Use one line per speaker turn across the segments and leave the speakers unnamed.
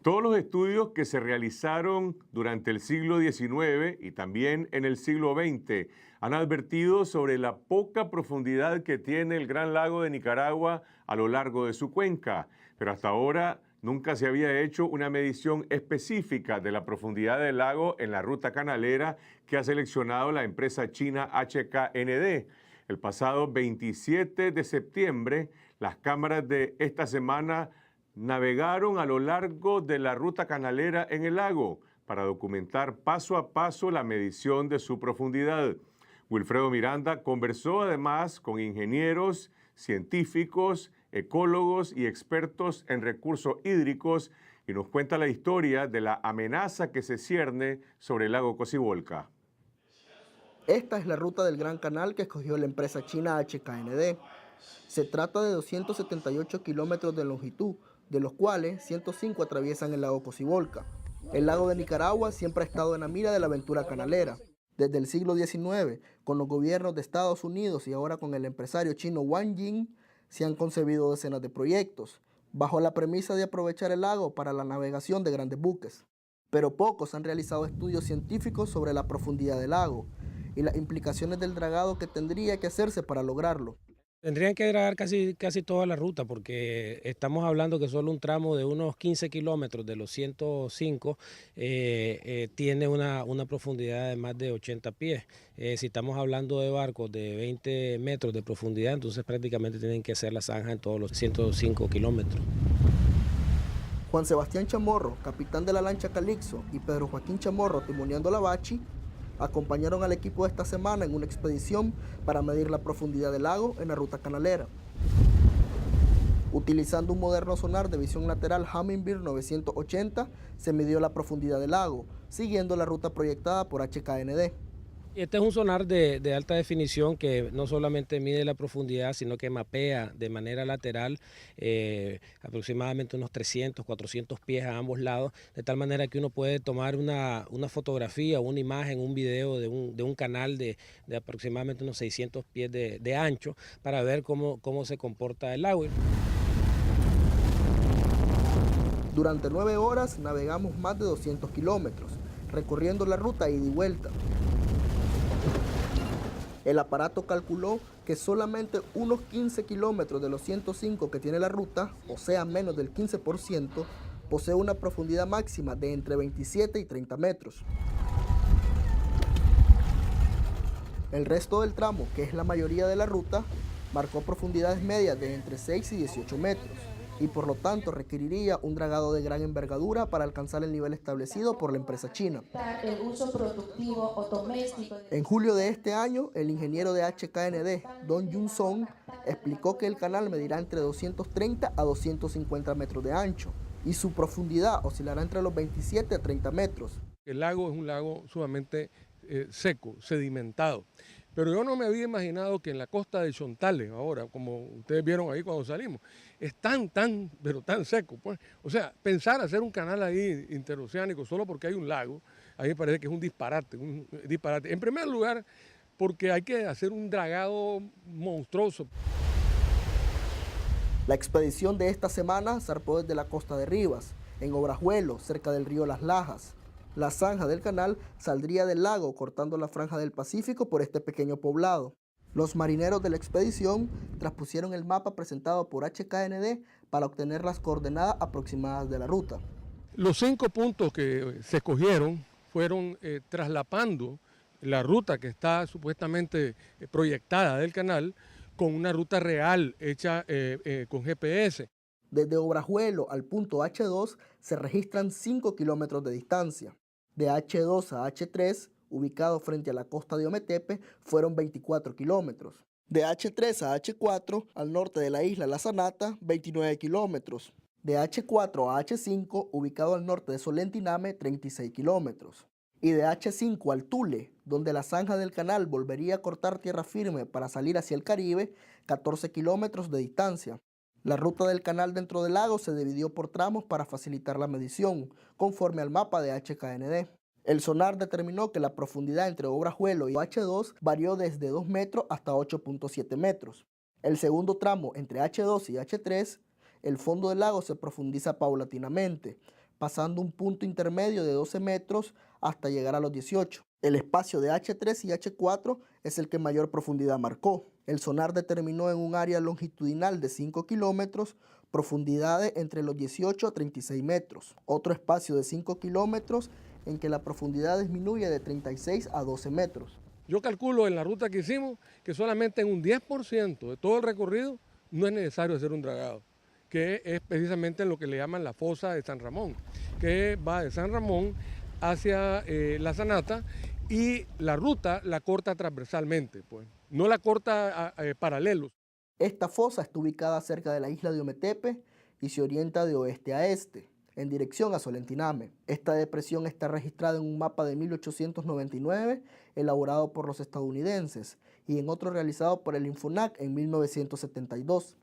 Todos los estudios que se realizaron durante el siglo XIX y también en el siglo XX han advertido sobre la poca profundidad que tiene el Gran Lago de Nicaragua a lo largo de su cuenca, pero hasta ahora nunca se había hecho una medición específica de la profundidad del lago en la ruta canalera que ha seleccionado la empresa china HKND. El pasado 27 de septiembre, las cámaras de esta semana navegaron a lo largo de la ruta canalera en el lago para documentar paso a paso la medición de su profundidad. Wilfredo Miranda conversó además con ingenieros, científicos, ecólogos y expertos en recursos hídricos y nos cuenta la historia de la amenaza que se cierne sobre el lago Cocibolca.
Esta es la ruta del Gran Canal que escogió la empresa china HKND. Se trata de 278 kilómetros de longitud, de los cuales 105 atraviesan el lago Cocibolca. El lago de Nicaragua siempre ha estado en la mira de la aventura canalera. Desde el siglo XIX, con los gobiernos de Estados Unidos y ahora con el empresario chino Wang Jing, se han concebido decenas de proyectos, bajo la premisa de aprovechar el lago para la navegación de grandes buques. Pero pocos han realizado estudios científicos sobre la profundidad del lago y las implicaciones del dragado que tendría que hacerse para lograrlo.
Tendrían que dragar casi toda la ruta porque estamos hablando que solo un tramo de unos 15 kilómetros de los 105 tiene una profundidad de más de 80 pies. Si estamos hablando de barcos de 20 metros de profundidad, entonces prácticamente tienen que hacer la zanja en todos los 105 kilómetros.
Juan Sebastián Chamorro, capitán de la lancha Calixto, y Pedro Joaquín Chamorro, timoneando la Bachi, acompañaron al equipo esta semana en una expedición para medir la profundidad del lago en la ruta canalera. Utilizando un moderno sonar de visión lateral Humminbird 980, se midió la profundidad del lago, siguiendo la ruta proyectada por HKND.
Este es un sonar de alta definición que no solamente mide la profundidad, sino que mapea de manera lateral aproximadamente unos 300, 400 pies a ambos lados, de tal manera que uno puede tomar una fotografía, una imagen, un video de un canal de aproximadamente unos 600 pies de ancho para ver cómo se comporta el lago.
Durante 9 horas navegamos más de 200 kilómetros, recorriendo la ruta ida y vuelta. El aparato calculó que solamente unos 15 kilómetros de los 105 que tiene la ruta, o sea menos del 15%, posee una profundidad máxima de entre 27 y 30 metros. El resto del tramo, que es la mayoría de la ruta, marcó profundidades medias de entre 6 y 18 metros, y por lo tanto requeriría un dragado de gran envergadura para alcanzar el nivel establecido por la empresa china.
El uso productivo o doméstico.
En julio de este año, el ingeniero de HKND, Don Jun Song, explicó que el canal medirá entre 230 a 250 metros de ancho y su profundidad oscilará entre los 27 a 30 metros.
El lago es un lago sumamente seco, sedimentado. Pero yo no me había imaginado que en la costa de Chontales, ahora, como ustedes vieron ahí cuando salimos, es pero tan seco. Pues. O sea, pensar hacer un canal ahí interoceánico solo porque hay un lago, a mí me parece que es un disparate, En primer lugar, porque hay que hacer un dragado monstruoso.
La expedición de esta semana zarpó desde la costa de Rivas, en Obrajuelo, cerca del río Las Lajas. La zanja del canal saldría del lago cortando la franja del Pacífico por este pequeño poblado. Los marineros de la expedición traspusieron el mapa presentado por HKND para obtener las coordenadas aproximadas de la ruta.
Los 5 puntos que se escogieron fueron traslapando la ruta que está supuestamente proyectada del canal con una ruta real hecha con GPS.
Desde Obrajuelo al punto H2 se registran 5 kilómetros de distancia. De H2 a H3, ubicado frente a la costa de Ometepe, fueron 24 kilómetros. De H3 a H4, al norte de la isla La Sanata, 29 kilómetros. De H4 a H5, ubicado al norte de Solentiname, 36 kilómetros. Y de H5 al Tule, donde la zanja del canal volvería a cortar tierra firme para salir hacia el Caribe, 14 kilómetros de distancia. La ruta del canal dentro del lago se dividió por tramos para facilitar la medición, conforme al mapa de HKND. El sonar determinó que la profundidad entre Obrajuelo y H2 varió desde 2 metros hasta 8.7 metros. El segundo tramo entre H2 y H3, el fondo del lago se profundiza paulatinamente, pasando un punto intermedio de 12 metros hasta llegar a los 18. El espacio de H3 y H4 es el que mayor profundidad marcó. El sonar determinó en un área longitudinal de 5 kilómetros profundidades entre los 18 a 36 metros. Otro espacio de 5 kilómetros en que la profundidad disminuye de 36 a 12 metros.
Yo calculo en la ruta que hicimos que solamente en un 10% de todo el recorrido no es necesario hacer un dragado, que es precisamente lo que le llaman la fosa de San Ramón, que va de San Ramón hacia la Sanata y la ruta la corta transversalmente, pues, no la corta paralelos.
Esta fosa está ubicada cerca de la isla de Ometepe y se orienta de oeste a este, en dirección a Solentiname. Esta depresión está registrada en un mapa de 1899 elaborado por los estadounidenses y en otro realizado por el Infonac en 1972.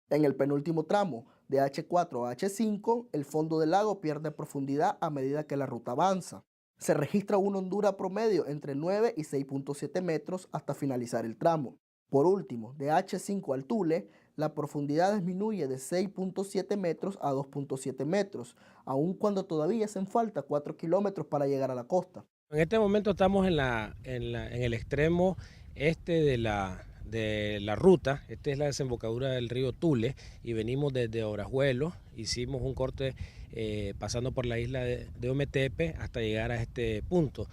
En el penúltimo tramo, de H4 a H5, el fondo del lago pierde profundidad a medida que la ruta avanza. Se registra una hondura promedio entre 9 y 6.7 metros hasta finalizar el tramo. Por último, de H5 al Tule, la profundidad disminuye de 6.7 metros a 2.7 metros, aun cuando todavía hacen falta 4 kilómetros para llegar a la costa.
En este momento estamos en el extremo este de la ruta. Esta es la desembocadura del río Tule y venimos desde Orajuelo. Hicimos un corte pasando por la isla de Ometepe hasta llegar a este punto.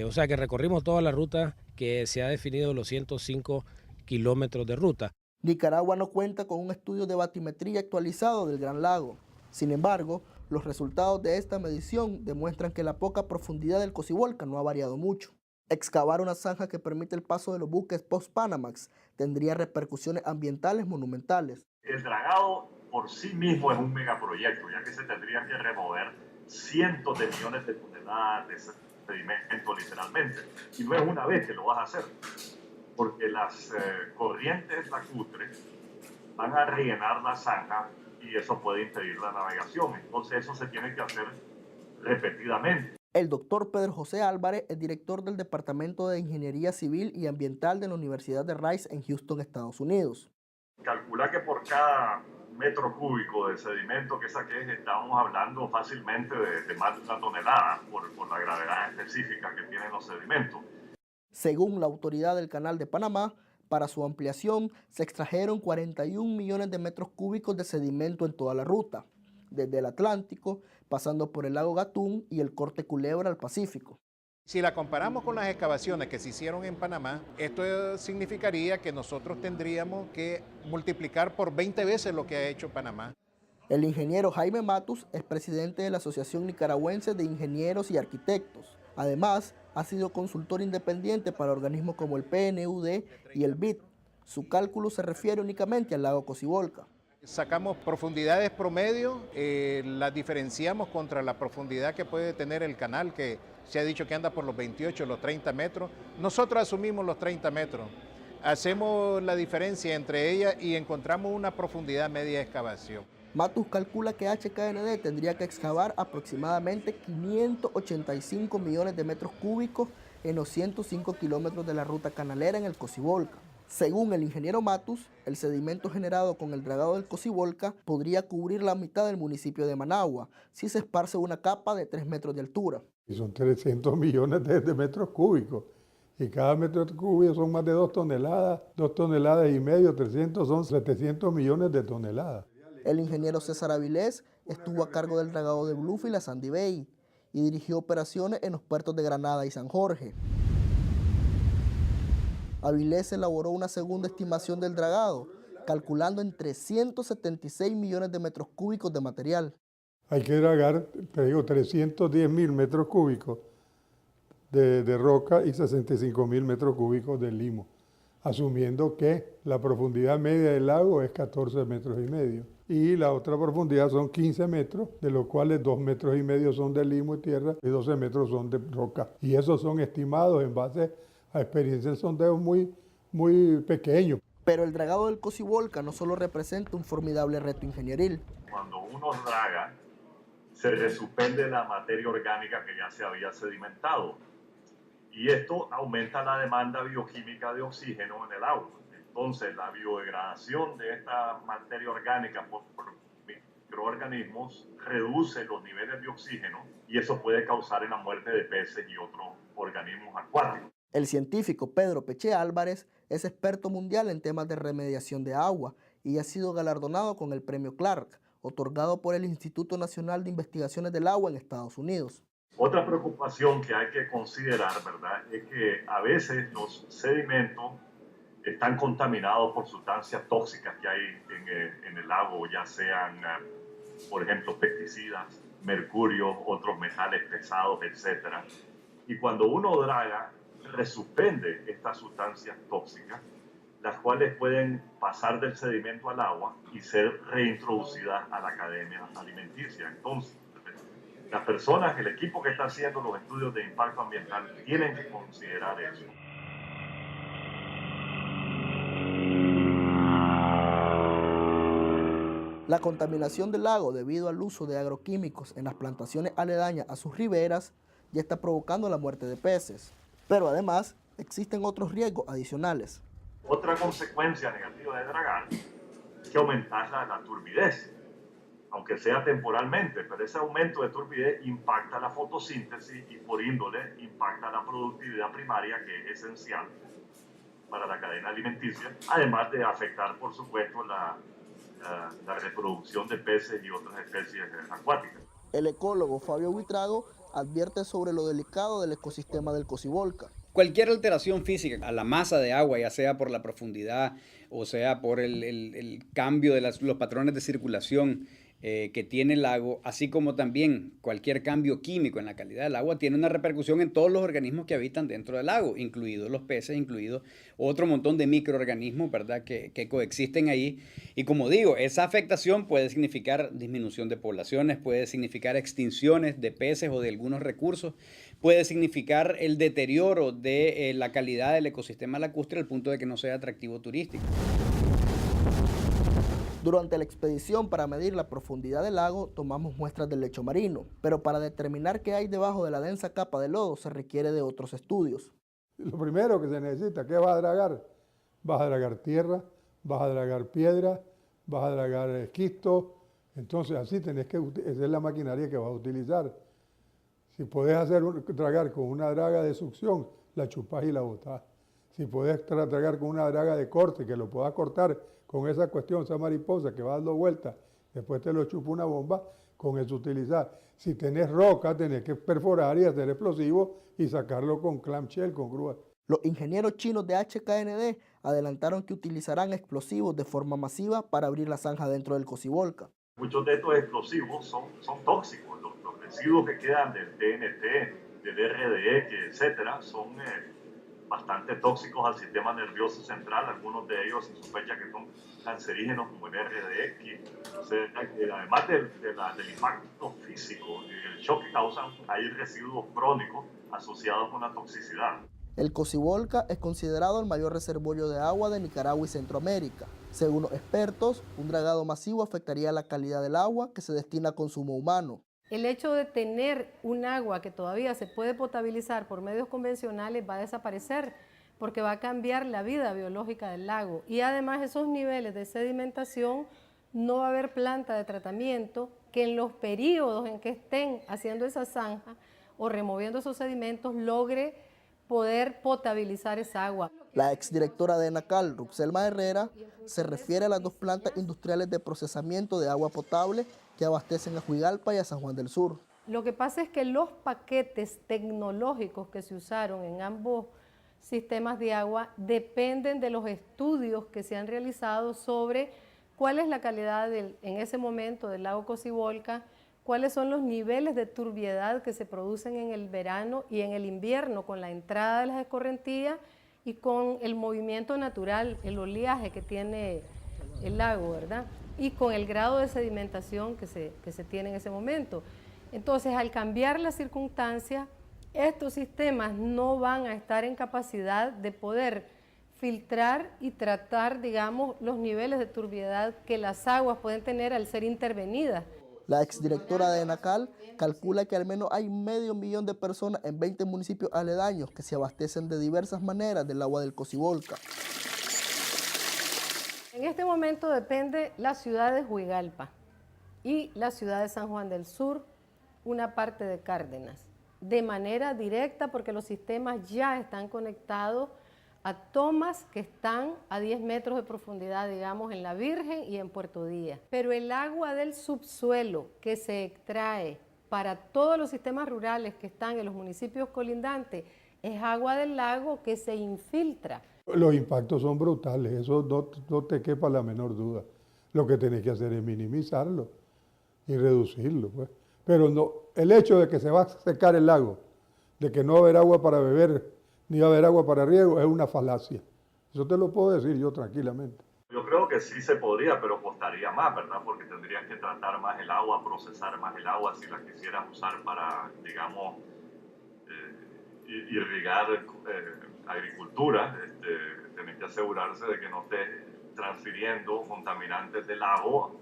O sea que recorrimos toda la ruta que se ha definido, los 105 kilómetros de ruta.
Nicaragua no cuenta con un estudio de batimetría actualizado del Gran Lago. Sin embargo, los resultados de esta medición demuestran que la poca profundidad del Cocibolca no ha variado mucho. Excavar una zanja que permite el paso de los buques post-Panamax tendría repercusiones ambientales monumentales.
El dragado por sí mismo es un megaproyecto, ya que se tendría que remover cientos de millones de toneladas de sedimento literalmente. Y no es una vez que lo vas a hacer, porque las corrientes lacustres van a rellenar la zanja y eso puede impedir la navegación. Entonces eso se tiene que hacer repetidamente.
El doctor Pedro José Álvarez es director del Departamento de Ingeniería Civil y Ambiental de la Universidad de Rice en Houston, Estados Unidos.
Calcula que por cada metro cúbico de sedimento que saques estamos hablando fácilmente de más de 1 tonelada por la gravedad específica que tienen los sedimentos.
Según la autoridad del Canal de Panamá, para su ampliación se extrajeron 41 millones de metros cúbicos de sedimento en toda la ruta, desde el Atlántico, pasando por el lago Gatún y el corte Culebra al Pacífico.
Si la comparamos con las excavaciones que se hicieron en Panamá, esto significaría que nosotros tendríamos que multiplicar por 20 veces lo que ha hecho Panamá.
El ingeniero Jaime Matus es presidente de la Asociación Nicaragüense de Ingenieros y Arquitectos. Además, ha sido consultor independiente para organismos como el PNUD y el BID. Su cálculo se refiere únicamente al lago Cocibolca.
Sacamos profundidades promedio, las diferenciamos contra la profundidad que puede tener el canal, que se ha dicho que anda por los 28, los 30 metros. Nosotros asumimos los 30 metros. Hacemos la diferencia entre ellas y encontramos una profundidad media de excavación.
Matus calcula que HKND tendría que excavar aproximadamente 585 millones de metros cúbicos en los 105 kilómetros de la ruta canalera en el Cocibolca. Según el ingeniero Matus, el sedimento generado con el dragado del Cocibolca podría cubrir la mitad del municipio de Managua si se esparce una capa de 3 metros de altura.
Y son 300 millones de metros cúbicos. Y cada metro cúbico son más de 2 toneladas, 2 toneladas y medio, 300 son 700 millones de toneladas.
El ingeniero César Avilés estuvo a cargo del dragado de Bluefield a Sandy Bay y dirigió operaciones en los puertos de Granada y San Jorge. Avilés elaboró una segunda estimación del dragado, calculando en 376 millones de metros cúbicos de material.
Hay que dragar, te digo, 310.000 metros cúbicos de roca y 65.000 metros cúbicos de limo, asumiendo que la profundidad media del lago es 14 metros y medio. Y la otra profundidad son 15 metros, de los cuales 2 metros y medio son de limo y tierra y 12 metros son de roca. Y esos son estimados en base a experiencias de sondeo muy pequeños.
Pero el dragado del Cocibolca no solo representa un formidable reto ingenieril.
Cuando uno draga, se resuspende la materia orgánica que ya se había sedimentado. Y esto aumenta la demanda bioquímica de oxígeno en el agua. Entonces, la biodegradación de esta materia orgánica por microorganismos reduce los niveles de oxígeno y eso puede causar la muerte de peces y otros organismos acuáticos.
El científico Pedro Peche Álvarez es experto mundial en temas de remediación de agua y ha sido galardonado con el Premio Clark, otorgado por el Instituto Nacional de Investigaciones del Agua en Estados Unidos.
Otra preocupación que hay que considerar, ¿verdad?, es que a veces los sedimentos están contaminados por sustancias tóxicas que hay en el lago, ya sean, por ejemplo, pesticidas, mercurio, otros metales pesados, etc. Y cuando uno draga, resuspende estas sustancias tóxicas, las cuales pueden pasar del sedimento al agua y ser reintroducidas a la cadena alimenticia. Entonces, las personas, el equipo que está haciendo los estudios de impacto ambiental tienen que considerar eso.
La contaminación del lago debido al uso de agroquímicos en las plantaciones aledañas a sus riberas ya está provocando la muerte de peces. Pero además existen otros riesgos adicionales.
Otra consecuencia negativa de dragar es que aumentar la turbidez, aunque sea temporalmente, pero ese aumento de turbidez impacta la fotosíntesis y por índole impacta la productividad primaria, que es esencial para la cadena alimenticia, además de afectar, por supuesto, la reproducción de peces y otras especies acuáticas.
El ecólogo Fabio Buitrago advierte sobre lo delicado del ecosistema del Cocibolca.
Cualquier alteración física a la masa de agua, ya sea por la profundidad o sea por el cambio de los patrones de circulación que tiene el lago, así como también cualquier cambio químico en la calidad del agua, tiene una repercusión en todos los organismos que habitan dentro del lago, incluidos los peces, incluidos otro montón de microorganismos, ¿verdad?, que coexisten ahí. Y como digo, esa afectación puede significar disminución de poblaciones, puede significar extinciones de peces o de algunos recursos, puede significar el deterioro de la calidad del ecosistema lacustre al punto de que no sea atractivo turístico.
Durante la expedición para medir la profundidad del lago tomamos muestras del lecho marino, pero para determinar qué hay debajo de la densa capa de lodo se requiere de otros estudios.
Lo primero que se necesita, ¿qué vas a dragar? Vas a dragar tierra, vas a dragar piedra, vas a dragar esquisto, entonces así tenés que, esa es la maquinaria que vas a utilizar. Si podés dragar con una draga de succión, la chupás y la botás. Si podés dragar con una draga de corte, que lo puedas cortar con esa cuestión, esa mariposa que va dando vueltas, después te lo chupa una bomba, con eso utilizar. Si tenés roca, tenés que perforar y hacer explosivo y sacarlo con clamshell, con grúa.
Los ingenieros chinos de HKND adelantaron que utilizarán explosivos de forma masiva para abrir la zanja dentro del Cocibolca.
Muchos de estos explosivos son tóxicos. Los residuos que quedan del TNT, del RDE, etcétera, son bastante tóxicos al sistema nervioso central. Algunos de ellos se sospecha que son cancerígenos, como el RDE. Además del impacto físico y el shock que causan, hay residuos crónicos asociados con la toxicidad.
El Cocibolca es considerado el mayor reservorio de agua de Nicaragua y Centroamérica. Según los expertos, un dragado masivo afectaría la calidad del agua que se destina a consumo humano.
El hecho de tener un agua que todavía se puede potabilizar por medios convencionales va a desaparecer porque va a cambiar la vida biológica del lago. Y además esos niveles de sedimentación, no va a haber planta de tratamiento que en los periodos en que estén haciendo esa zanja o removiendo esos sedimentos logre poder potabilizar esa agua.
La exdirectora de ENACAL, Ruxelma Herrera, se refiere a las dos plantas industriales de procesamiento de agua potable que abastecen a Juigalpa y a San Juan del Sur.
Lo que pasa es que los paquetes tecnológicos que se usaron en ambos sistemas de agua dependen de los estudios que se han realizado sobre cuál es la calidad en ese momento del lago Cocibolca, cuáles son los niveles de turbiedad que se producen en el verano y en el invierno con la entrada de las escorrentías y con el movimiento natural, el oleaje que tiene el lago, ¿verdad? Y con el grado de sedimentación que se tiene en ese momento. Entonces, al cambiar las circunstancias, estos sistemas no van a estar en capacidad de poder filtrar y tratar, digamos, los niveles de turbiedad que las aguas pueden tener al ser intervenidas.
La exdirectora de ENACAL calcula que al menos hay 500,000 de personas en 20 municipios aledaños que se abastecen de diversas maneras del agua del Cocibolca.
En este momento depende la ciudad de Juigalpa y la ciudad de San Juan del Sur, una parte de Cárdenas, de manera directa porque los sistemas ya están conectados a tomas que están a 10 metros de profundidad, digamos, en La Virgen y en Puerto Díaz. Pero el agua del subsuelo que se extrae para todos los sistemas rurales que están en los municipios colindantes es agua del lago que se infiltra.
Los impactos son brutales, eso no te quepa la menor duda. Lo que tenés que hacer es minimizarlo y reducirlo, pues. Pero no, el hecho de que se va a secar el lago, de que no va a haber agua para beber, ni va a haber agua para riego, es una falacia. Eso te lo puedo decir yo tranquilamente.
Yo creo que sí se podría, pero costaría más, ¿verdad? Porque tendrían que tratar más el agua, procesar más el agua si la quisieran usar para, digamos, irrigar agricultura. Tienen que asegurarse de que no esté transfiriendo contaminantes del lago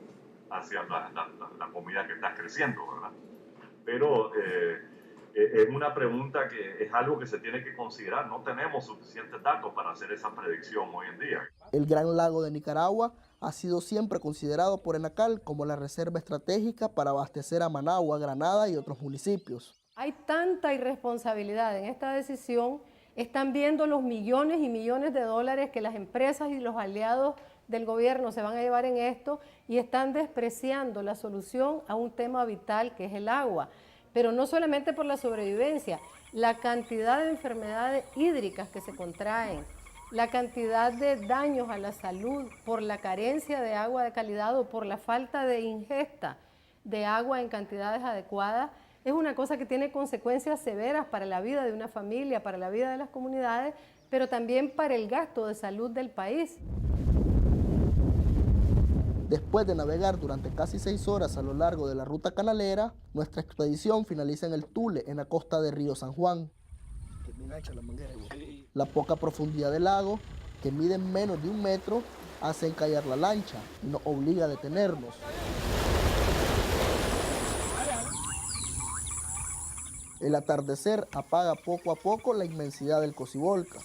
hacia la comida que estás creciendo, ¿verdad? Pero es una pregunta que es algo que se tiene que considerar. No tenemos suficientes datos para hacer esa predicción hoy en día.
El Gran Lago de Nicaragua ha sido siempre considerado por ENACAL como la reserva estratégica para abastecer a Managua, Granada y otros municipios.
Hay tanta irresponsabilidad en esta decisión. Están viendo los millones y millones de dólares que las empresas y los aliados del gobierno se van a llevar en esto y están despreciando la solución a un tema vital que es el agua. Pero no solamente por la sobrevivencia, la cantidad de enfermedades hídricas que se contraen, la cantidad de daños a la salud por la carencia de agua de calidad o por la falta de ingesta de agua en cantidades adecuadas, es una cosa que tiene consecuencias severas para la vida de una familia, para la vida de las comunidades, pero también para el gasto de salud del país.
Después de navegar durante casi 6 horas a lo largo de la ruta canalera, nuestra expedición finaliza en el Tule, en la costa de Río San Juan. La poca profundidad del lago, que mide menos de 1 metro, hace encallar la lancha y nos obliga a detenernos. El atardecer apaga poco a poco la inmensidad del Cocibolca.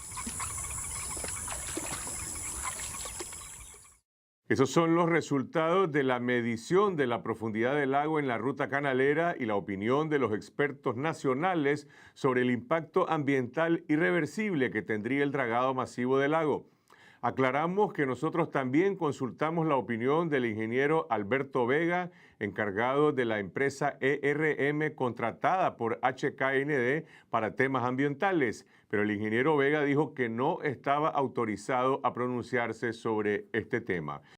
Esos son los resultados de la medición de la profundidad del lago en la ruta canalera y la opinión de los expertos nacionales sobre el impacto ambiental irreversible que tendría el dragado masivo del lago. Aclaramos que nosotros también consultamos la opinión del ingeniero Alberto Vega, encargado de la empresa ERM contratada por HKND para temas ambientales, pero el ingeniero Vega dijo que no estaba autorizado a pronunciarse sobre este tema.